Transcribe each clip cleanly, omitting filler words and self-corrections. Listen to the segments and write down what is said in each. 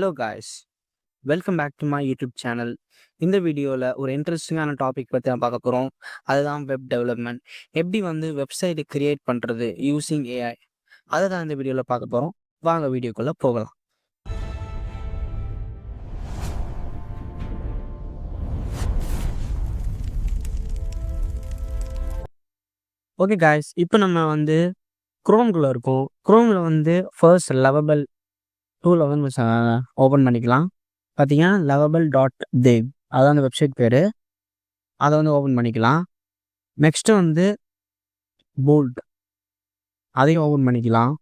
Hello guys, welcome back to my YouTube channel. இந்த வீடியோவில் ஒரு இன்ட்ரெஸ்டிங்கான டாபிக் பற்றி நான் பார்க்க போகிறோம். அதுதான் வெப் டெவலப்மெண்ட். எப்படி வெப்சைட்டை கிரியேட் பண்ணுறது யூஸிங் ஏஐ, அதை தான் இந்த வீடியோவில் பார்க்க போகிறோம். வாங்க வீடியோக்குள்ளே போகலாம். ஓகே காய்ஸ், இப்போ நம்ம குரோம்குள்ளே இருக்கோம். குரோமில் ஃபர்ஸ்ட் லவபிள் 211 ஓப்பன் பண்ணிக்கலாம். பார்த்தீங்கன்னா lovable.dev, அதான் அந்த வெப்சைட் பேர். அதை ஓப்பன் பண்ணிக்கலாம். நெக்ஸ்ட்டு போல்ட், அதையும் ஓப்பன் பண்ணிக்கலாம்.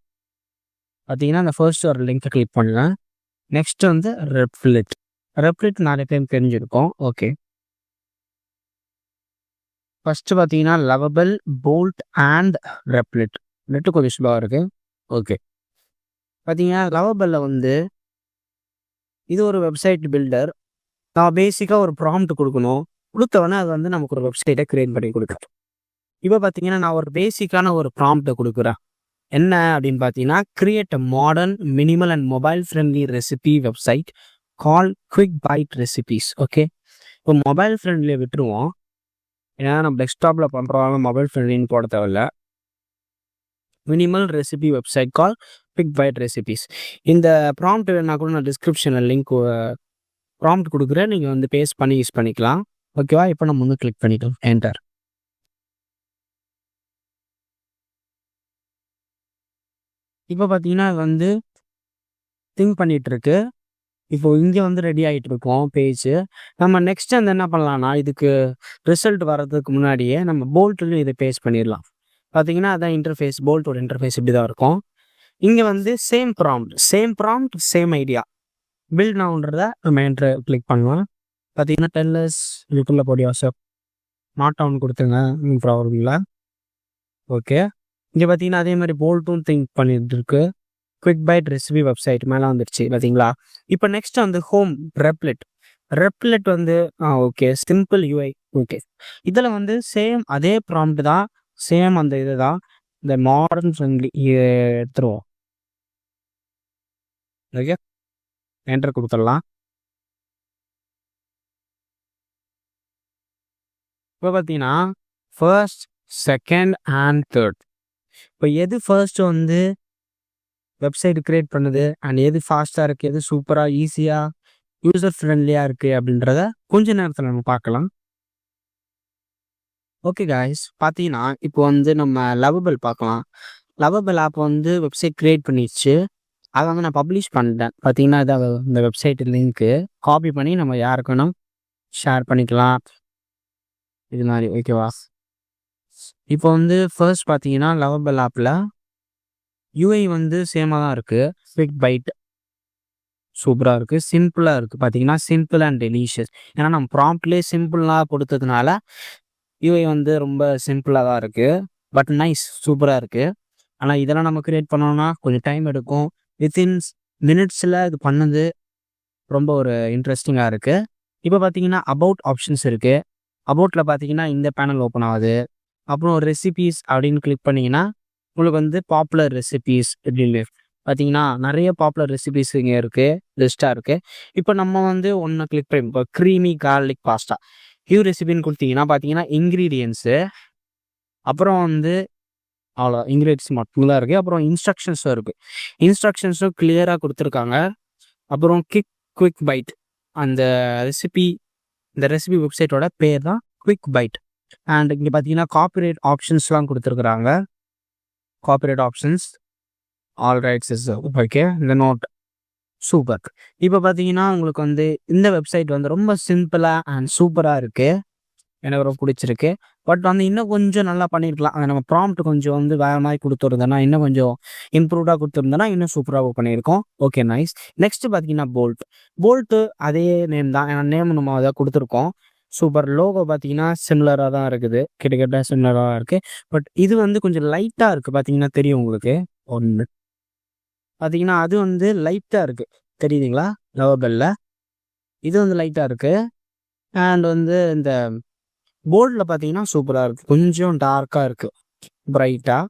பார்த்தீங்கன்னா அந்த ஃபர்ஸ்ட் ஒரு லிங்க்கை கிளிக் பண்ணுங்கள். நெக்ஸ்ட்டு ரெப்லிட் நிறைய டைம் தெரிஞ்சிருக்கோம். ஓகே, ஃபஸ்ட்டு பார்த்தீங்கன்னா லவபிள், போல்ட் அண்ட் ரெப்லிட். நெட்டு கொஞ்சம் ஸ்லோவாக இருக்குது. ஓகே, பார்த்தீங்கன்னா லவபிளில் இது ஒரு வெப்சைட் பில்டர். நான் பேசிக்காக ஒரு ப்ராம்ப்ட் கொடுக்கணும். கொடுத்தவொடனே அது நமக்கு ஒரு வெப்சைட்டை க்ரியேட் பண்ணி கொடுக்கும். இப்போ பார்த்தீங்கன்னா நான் ஒரு பேசிக்கான ஒரு ப்ராம்ப்டை கொடுக்குறேன். என்ன அப்படின்னு பார்த்தீங்கன்னா, create a modern, minimal and mobile friendly recipe website call quick byte recipes. Okay, இப்போ மொபைல் ஃப்ரெண்ட்லியை விட்டுருவோம். ஏன்னா நம்ம டெஸ்க்டாப்பில் பண்ணுறவங்க மொபைல் ஃப்ரெண்ட்லின்னு போட தேவையில்ல. மினிமல் ரெசிபி வெப்சைட் கால் குவிக் பைட் ரெசிபிஸ். இந்த ப்ராம்ப்ட் வேணா கூட நான் டிஸ்கிரிப்ஷனில் லிங்க் ப்ராம்ப்ட் கொடுக்குறேன். நீங்கள் பேஸ்ட் பண்ணி யூஸ் பண்ணிக்கலாம். ஓகேவா? இப்போ நம்ம கிளிக் பண்ணிட்டோம், என்டர். இப்போ பார்த்தீங்கன்னா திங்க் பண்ணிட்டு இருக்கு. இப்போ இங்கே ரெடி ஆகிட்டு இருக்கோம் பேஜ். நம்ம நெக்ஸ்ட் என்ன பண்ணலாம்னா, இதுக்கு ரிசல்ட் வர்றதுக்கு முன்னாடியே நம்ம போல்ட்லையும் இதை பேஸ்ட் பண்ணிடலாம். பார்த்தீங்கன்னா அதான் இன்டர்ஃபேஸ், போல்ட்டோட இன்டர்ஃபேஸ் இப்படி தான் இருக்கும். இங்கே same prompt same idea. Build நவுன்றத நம்ம என்ட்ரு கிளிக் பண்ணுவோம். பார்த்தீங்கன்னா டெல்லஸ் இதுக்குள்ளே போடி வாட்ஸ்அப் நாட் டவுன் கொடுத்துங்க, ப்ராப்ளம் இல்லை. ஓகே, இங்கே பார்த்தீங்கன்னா அதே மாதிரி போல்ட்டும் திங்க் பண்ணிட்டு இருக்கு. குவிக் பைட் ரெசிபி வெப்சைட் மேலே வந்துடுச்சு பார்த்தீங்களா. இப்போ next home Replit okay, simple UI. Okay, இதில் சேம் அதே ப்ராம்ப்ட் தான், சேம் அந்த இது தான். இந்த மாடர்ன் ஃப்ரெண்ட்லி எடுத்துருவோம். ஓகே, என்டர் கொடுத்துடலாம். இப்போ பார்த்தீங்கன்னா ஃபர்ஸ்ட், செகண்ட் அண்ட் தேர்ட். இப்போ எது ஃபர்ஸ்ட் வெப்சைட் கிரியேட் பண்ணுது அண்ட் எது ஃபாஸ்ட்டாக இருக்குது, எது சூப்பராக ஈஸியாக யூசர் ஃப்ரெண்ட்லியாக இருக்குது அப்படின்றத கொஞ்ச நேரத்தில் நம்ம பார்க்கலாம். ஓகே காய்ஸ், பார்த்தீங்கன்னா இப்போ நம்ம லவபிள் பார்க்கலாம். லவபிள் ஆப் வெப்சைட் க்ரியேட் பண்ணிடுச்சு. அதை நான் பப்ளிஷ் பண்ணிட்டேன். பார்த்தீங்கன்னா இதை இந்த வெப்சைட் லிங்க்கு காப்பி பண்ணி நம்ம யாருக்கு வேணும் ஷேர் பண்ணிக்கலாம். இது மாதிரி ஓகேவா. இப்போ ஃபர்ஸ்ட் பார்த்தீங்கன்னா லவபிள் ஆப்பில் யூஐ சேமாக தான் இருக்குது. குவிக் பைட் சூப்பராக இருக்குது, சிம்பிளாக இருக்குது. பார்த்தீங்கன்னா சிம்பிள் அண்ட் டெலிஷியஸ். ஏன்னா நம்ம ப்ராம்ப்ட்லேயே சிம்பிளாக கொடுத்ததுனால யூஐ ரொம்ப சிம்பிளாக தான் இருக்குது. பட் நைஸ், சூப்பராக இருக்குது. ஆனால் இதெல்லாம் நம்ம க்ரியேட் பண்ணோம்னா கொஞ்சம் டைம் எடுக்கும். வித்தின் மினிட்ஸில் இது பண்ணது ரொம்ப ஒரு இன்ட்ரெஸ்டிங்காக இருக்குது. இப்போ பார்த்தீங்கன்னா அபவுட் ஆப்ஷன்ஸ் இருக்குது. அபவுட்டில் பார்த்தீங்கன்னா இந்த பேனல் ஓப்பன் ஆகுது. அப்புறம் ரெசிபீஸ் அப்படின்னு கிளிக் பண்ணிங்கன்னா உங்களுக்கு பாப்புலர் ரெசிபீஸ் அப்படின்னு பார்த்தீங்கன்னா நிறைய பாப்புலர் ரெசிபீஸ் இங்கே இருக்குது, லிஸ்ட்டாக இருக்குது. இப்போ நம்ம ஒன்று கிளிக் பண்ணி இப்போ க்ரீமி கார்லிக் பாஸ்தா ஹியூ ரெசிபின்னு கொடுத்தீங்கன்னா பார்த்தீங்கன்னா இன்க்ரீடியன்ஸு, அப்புறம் அவ்வளோ இன்க்ரீடியன்ஸ் மட்டும்தான் இருக்குது. அப்புறம் இன்ஸ்ட்ரக்ஷன்ஸும் இருக்குது. இன்ஸ்ட்ரக்ஷன்ஸும் கிளியராக கொடுத்துருக்காங்க. அப்புறம் குவிக் பைட் அந்த இந்த ரெசிபி வெப்சைட்டோட பேர் தான் குவிக் பைட். அண்ட் இங்கே பார்த்தீங்கன்னா காப்பிரைட் ஆப்ஷன்ஸ்லாம் கொடுத்துருக்குறாங்க. Copyright options, all rights is okay, இந்த நோட் சூப்பர். இப்போ பார்த்தீங்கன்னா உங்களுக்கு இந்த வெப்சைட் ரொம்ப சிம்பிளாக அண்ட் சூப்பராக இருக்குது. எனக்கு ரொம்ப பிடிச்சிருக்கு. பட் இன்னும் கொஞ்சம் நல்லா பண்ணியிருக்கலாம். அதை நம்ம ப்ராம்ப்ட் கொஞ்சம் வேறு மாதிரி கொடுத்துருந்தோன்னா, இன்னும் கொஞ்சம் இம்ப்ரூவ்டாக கொடுத்துருந்தோன்னா இன்னும் சூப்பராக பண்ணியிருக்கோம். Okay, nice. நெக்ஸ்ட்டு பார்த்தீங்கன்னா போல்ட்டு அதே நேம் தான். ஏன்னா நேம் நம்ம அதை கொடுத்துருக்கோம். சூப்பர். லோகோ பார்த்தீங்கன்னா சிமிலராக தான் இருக்குது, கிட்டத்தட்ட சிமிலராக இருக்குது. பட் இது கொஞ்சம் லைட்டாக இருக்குது. பார்த்தீங்கன்னா தெரியும் உங்களுக்கு. ஒன்று பார்த்தீங்கன்னா அது லைட்டாக இருக்குது, தெரியுதுங்களா? லவபிளில் இது லைட்டாக இருக்குது. அண்ட் இந்த போல்டில் பார்த்தீங்கன்னா சூப்பராக இருக்குது, கொஞ்சம் டார்க்காக இருக்குது, பிரைட்டாக.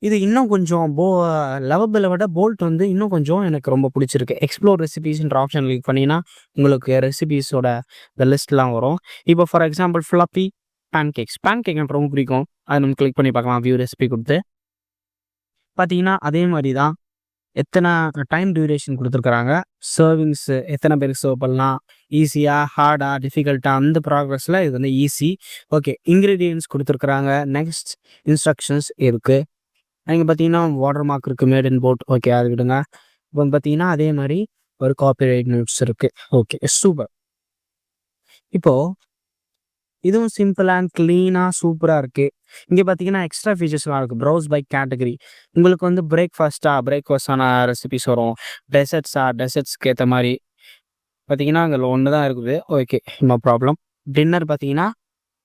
இது இன்னும் கொஞ்சம் லவபிளை விட போல்ட் வந்து இன்னும் கொஞ்சம் எனக்கு ரொம்ப பிடிச்சிருக்கு. எக்ஸ்ப்ளோர் ரெசிபீஸ்ன்ற ஆப்ஷன் கிளிக் பண்ணிங்கன்னா உங்களுக்கு ரெசிபீஸோட இந்த லிஸ்ட்லாம் வரும். இப்போ ஃபார் எக்ஸாம்பிள் ஃப்ளப்பி பேன்கேக் எனக்கு ரொம்ப பிடிக்கும். அதை நம்ம கிளிக் பண்ணி பார்க்கலாம் வியூ ரெசிபி கொடுத்து. பார்த்தீங்கன்னா அதே மாதிரி தான் எத்தனை டைம் டியூரேஷன் கொடுத்துருக்குறாங்க, சர்விங்ஸு எத்தனை பேருக்கு சர்வ் பண்ணலாம், ஈஸியாக ஹார்டாக டிஃபிகல்ட்டாக அந்த ப்ராக்ரஸில் இது வந்து ஈஸி. ஓகே, இன்க்ரீடியன்ட்ஸ் கொடுத்துருக்குறாங்க. நெக்ஸ்ட் இன்ஸ்ட்ரக்ஷன்ஸ் இருக்குது. இங்கே பார்த்தீங்கன்னா வாட்டர் மார்க் இருக்குது, மேட் இன் போட். ஓகே, அது விடுங்க. இப்போ வந்து பார்த்தீங்கன்னா அதே மாதிரி ஒரு காப்பிரைட் நோட்ஸ் இருக்குது. Okay, super. இப்போது இதுவும் சிம்பிள் அண்ட் க்ளீனாக சூப்பராக இருக்குது. இங்கே பார்த்தீங்கன்னா எக்ஸ்ட்ரா ஃபீச்சர்ஸ்லாம் இருக்குது. Browse by category. உங்களுக்கு வந்து பிரேக்ஃபாஸ்டான ரெசிபிஸ் வரும். டெசர்ட்ஸ்க்கு ஏற்ற மாதிரி பார்த்தீங்கன்னா அதில் ஒன்று தான் இருக்குது. Okay, no problem. டின்னர் பார்த்தீங்கன்னா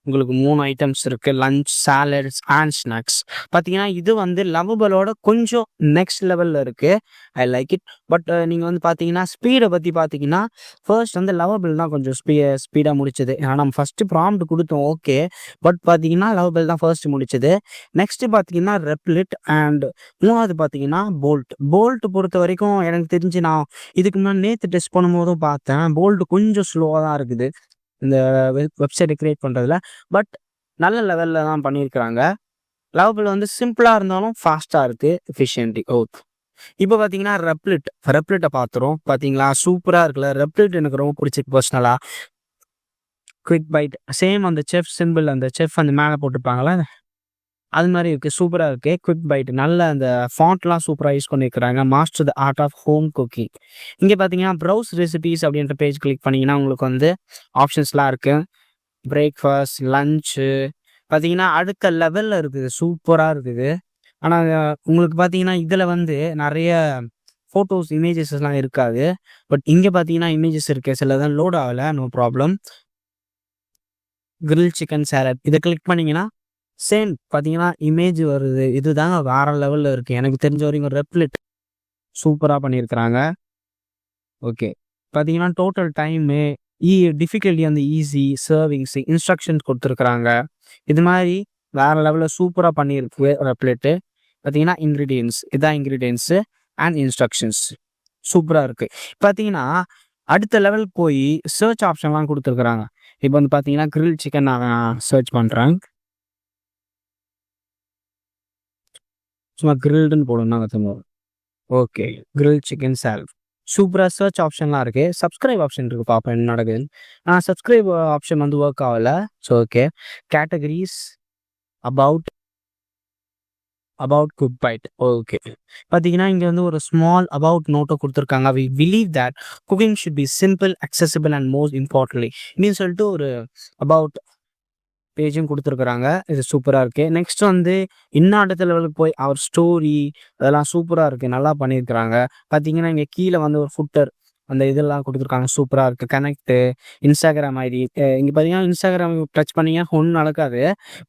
உங்களுக்கு 3 ஐட்டம்ஸ் இருக்குது. Lunch, salads and snacks. பார்த்தீங்கன்னா இது வந்து லவபிளோட கொஞ்சம் நெக்ஸ்ட் லெவலில் இருக்குது. I like it. பட் நீங்கள் வந்து பார்த்தீங்கன்னா ஸ்பீடை பற்றி பார்த்தீங்கன்னா ஃபர்ஸ்ட் வந்து லவபிள் தான் கொஞ்சம் ஸ்பீடாக முடிச்சது. ஏன்னா நம்ம ஃபஸ்ட்டு ப்ராம்ப்ட் கொடுத்தோம், ஓகே. பட் பார்த்தீங்கன்னா லவபிள் தான் ஃபர்ஸ்ட் முடிச்சது. நெக்ஸ்ட்டு பார்த்தீங்கன்னா ரெப்லிட் அண்ட் மூணாவது பார்த்தீங்கன்னா போல்ட் பொறுத்த வரைக்கும் எனக்கு தெரிஞ்சு நான் இதுக்கு முன்னாடி நேற்று டெஸ்ட் பண்ணும்போதும் பார்த்தேன். போல்ட் கொஞ்சம் ஸ்லோவாக தான் இருக்குது இந்த வெப்சைட்டை கிரியேட் பண்ணுறதுல. பட் நல்ல லெவலில் தான் பண்ணியிருக்கிறாங்க. லவபிள் வந்து சிம்பிளாக இருந்தாலும் ஃபாஸ்ட்டாக இருக்குது, எஃபிஷியன்ட்டி. ஓகே, இப்போ பார்த்தீங்கன்னா ரெப்லிட்டை பார்த்துரும். பார்த்தீங்களா சூப்பராக இருக்குல்ல. ரெப்லிட் எனக்கு ரொம்ப பிடிச்சிருக்கு பர்சனலாக. குவிக் பைட் சேம் அந்த செஃப் சிம்பிள், அந்த செஃப் அந்த மேலே போட்டுருப்பாங்களே அது மாதிரி இருக்குது, சூப்பராக இருக்குது. குவிக் பைட் நல்ல அந்த ஃபாண்ட்லாம் சூப்பராக யூஸ் பண்ணியிருக்கிறாங்க. Master the art of home cooking. இங்கே பார்த்தீங்கன்னா ப்ரௌஸ் ரெசிபீஸ் அப்படின்ற பேஜ் கிளிக் பண்ணிங்கன்னா உங்களுக்கு வந்து ஆப்ஷன்ஸ்லாம் இருக்குது. பிரேக்ஃபாஸ்ட், லஞ்சு பார்த்தீங்கன்னா அடுத்த லெவலில் இருக்குது, சூப்பராக இருக்குது. ஆனால் உங்களுக்கு பார்த்தீங்கன்னா இதில் வந்து நிறைய ஃபோட்டோஸ் இமேஜஸ்லாம் இருக்காது. பட் இங்கே பார்த்தீங்கன்னா இமேஜஸ் இருக்குது, சிலதான் லோட் ஆகலை, no problem. Grill chicken salad இதை கிளிக் பண்ணிங்கன்னா சேம் பார்த்தீங்கன்னா இமேஜ் வருது. இதுதாங்க வேற லெவலில் இருக்குது. எனக்கு தெரிஞ்ச வரைக்கும் ரெப்லிட் சூப்பராக பண்ணியிருக்கிறாங்க. ஓகே, பார்த்தீங்கன்னா டோட்டல் டைமு டிஃபிகல்ட்டி அந்த ஈஸி சர்விங்ஸு இன்ஸ்ட்ரக்ஷன்ஸ் கொடுத்துருக்குறாங்க. இது மாதிரி வேற லெவலில் சூப்பராக பண்ணியிருக்கு ரெப்லிட்டு. பார்த்தீங்கன்னா இன்க்ரீடியன்ஸு அண்ட் இன்ஸ்ட்ரக்ஷன்ஸ் சூப்பராக இருக்குது. பார்த்தீங்கன்னா அடுத்த லெவல் போய் சர்ச் ஆப்ஷன்லாம் கொடுத்துருக்குறாங்க. இப்போ வந்து பார்த்தீங்கன்னா கிரில் சிக்கன் நான் சர்ச் பண்ணுறேன். சும்மா கிரில்டுன்னு போடணும்னா திரும்ப. ஓகே, கிரில் சிக்கன் சாலட் சூப்பராக சர்ச் ஆப்ஷன்லாம் இருக்குது. சப்ஸ்கிரைப் ஆப்ஷன் இருக்குது, பார்ப்பேன் என்ன நடக்குதுன்னு. சப்ஸ்கிரைப் ஆப்ஷன் வந்து ஒர்க் ஆகலை. So okay, categories about cook bite. Okay, பார்த்தீங்கன்னா இங்கே வந்து ஒரு ஸ்மால் அபவுட் நோட்டை கொடுத்துருக்காங்க. We believe that cooking should be simple, accessible and most importantly அப்படின்னு சொல்லிட்டு ஒரு அபவுட் பேஜும் கொடுத்துருக்குறாங்க. இது சூப்பராக இருக்குது. நெக்ஸ்ட் வந்து இன்னும் அடுத்த லெவலுக்கு போய் அவர் ஸ்டோரி அதெல்லாம் சூப்பராக இருக்குது, நல்லா பண்ணியிருக்கிறாங்க. பார்த்தீங்கன்னா இங்கே கீழே வந்து ஒரு ஃபுட்டர் அந்த இதெல்லாம் கொடுத்துருக்காங்க, சூப்பராக இருக்குது. Connect, Instagram ID. இங்கே பார்த்தீங்கன்னா இன்ஸ்டாகிராம் டச் பண்ணிங்கன்னா ஒன்றும் நடக்காது.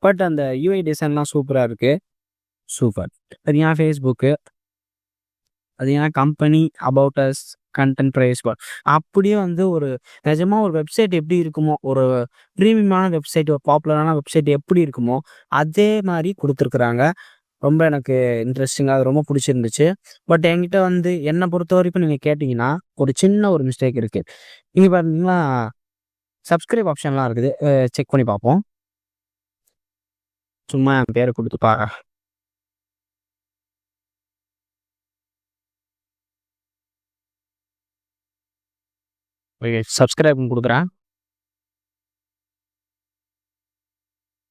பட் அந்த யூஐ டிசைன்லாம் சூப்பராக இருக்குது, சூப்பர். பார்த்தீங்கன்னா ஃபேஸ்புக்கு, பார்த்தீங்கன்னா company, about us, content price bar. அப்படியே வந்து ஒரு நிஜமாக ஒரு வெப்சைட் எப்படி இருக்குமோ, ஒரு ப்ரீமியமான வெப்சைட், ஒரு பாப்புலரான வெப்சைட் எப்படி இருக்குமோ அதே மாதிரி கொடுத்துருக்குறாங்க. ரொம்ப எனக்கு இன்ட்ரெஸ்டிங்காக ரொம்ப பிடிச்சிருந்துச்சு. பட் என்கிட்ட வந்து என்னை பொறுத்த வரைக்கும் நீங்கள் கேட்டிங்கன்னா ஒரு சின்ன ஒரு மிஸ்டேக் இருக்குது. இங்கே பார்த்தீங்கன்னா சப்ஸ்கிரைப் ஆப்ஷன்லாம் இருக்குது, செக் பண்ணி பார்ப்போம். சும்மா என் பேரை கொடுத்து பாரு. சப்ஸ்கிரைப் கொடுக்குறேன்.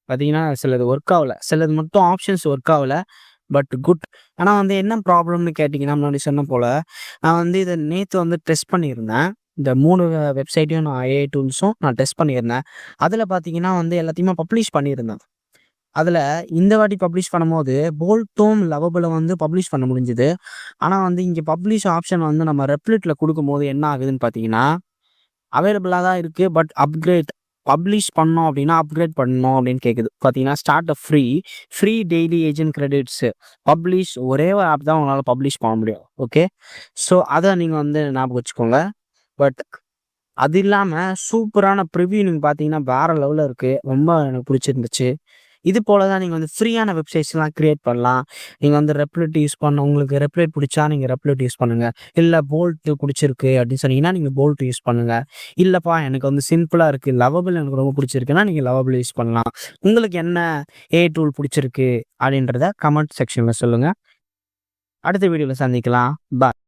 பார்த்தீங்கன்னா சிலது ஒர்க் ஆகலை, சிலது மட்டும் ஆப்ஷன்ஸ் ஒர்க் ஆகலை. But good. ஆனால் வந்து என்ன ப்ராப்ளம்னு கேட்டிங்கன்னா முன்னாடி சொன்ன போல் நான் வந்து இதை நேற்று வந்து டெஸ்ட் பண்ணியிருந்தேன். இந்த 3 வெப்சைட்டையும் நான் AI டூல்ஸும் நான் டெஸ்ட் பண்ணியிருந்தேன். அதில் பார்த்தீங்கன்னா வந்து எல்லாத்தையுமே பப்ளிஷ் பண்ணியிருந்தேன். அதில் இந்த வாட்டி பப்ளிஷ் பண்ணும்போது போல்ட்டும் லவபிளை வந்து பப்ளிஷ் பண்ண முடிஞ்சுது. ஆனால் வந்து இங்கே பப்ளிஷ் ஆப்ஷன் வந்து நம்ம ரெப்லிட்டில் கொடுக்கும்போது என்ன ஆகுதுன்னு பார்த்தீங்கன்னா அவைலபிளாக தான் இருக்குது. பட் பப்ளிஷ் பண்ணோம் அப்படின்னா அப்கிரேட் பண்ணணும் அப்படின்னு கேட்குது. பார்த்தீங்கன்னா ஸ்டார்ட் அ free daily agent credits publish ஒரே ஒரு ஆப் தான் உங்களால் பப்ளிஷ் பண்ண முடியும். ஓகே, ஸோ அதை நீங்கள் வந்து ஞாபகம் வச்சுக்கோங்க. பட் அது இல்லாமல் சூப்பரான ப்ரிவ்யூ நீங்கள் பார்த்தீங்கன்னா வேறு லெவலில் இருக்குது, ரொம்ப எனக்கு பிடிச்சிருந்துச்சு. இது போல தான் நீங்கள் வந்து ஃப்ரீயான வெப்சைட்ஸ்லாம் க்ரியேட் பண்ணலாம். நீங்கள் வந்து ரெப்லெட் யூஸ் உங்களுக்கு ரெப்லெட் பிடிச்சா நீங்கள் ரெப்லெட் யூஸ் பண்ணுங்கள். இல்லை போல்ட் பிடிச்சிருக்கு அப்படின்னு சொன்னீங்கன்னா நீங்கள் போல்ட் யூஸ் பண்ணுங்கள். இல்லைப்பா எனக்கு வந்து சிம்பிளாக இருக்குது, லவபிள் எனக்கு ரொம்ப பிடிச்சிருக்குன்னா நீங்கள் லவபிள் யூஸ் பண்ணலாம். உங்களுக்கு என்ன டூல் பிடிச்சிருக்கு அப்படின்றத கமெண்ட் செக்ஷனில் சொல்லுங்கள். அடுத்த வீடியோவில் சந்திக்கலாம். பாய்.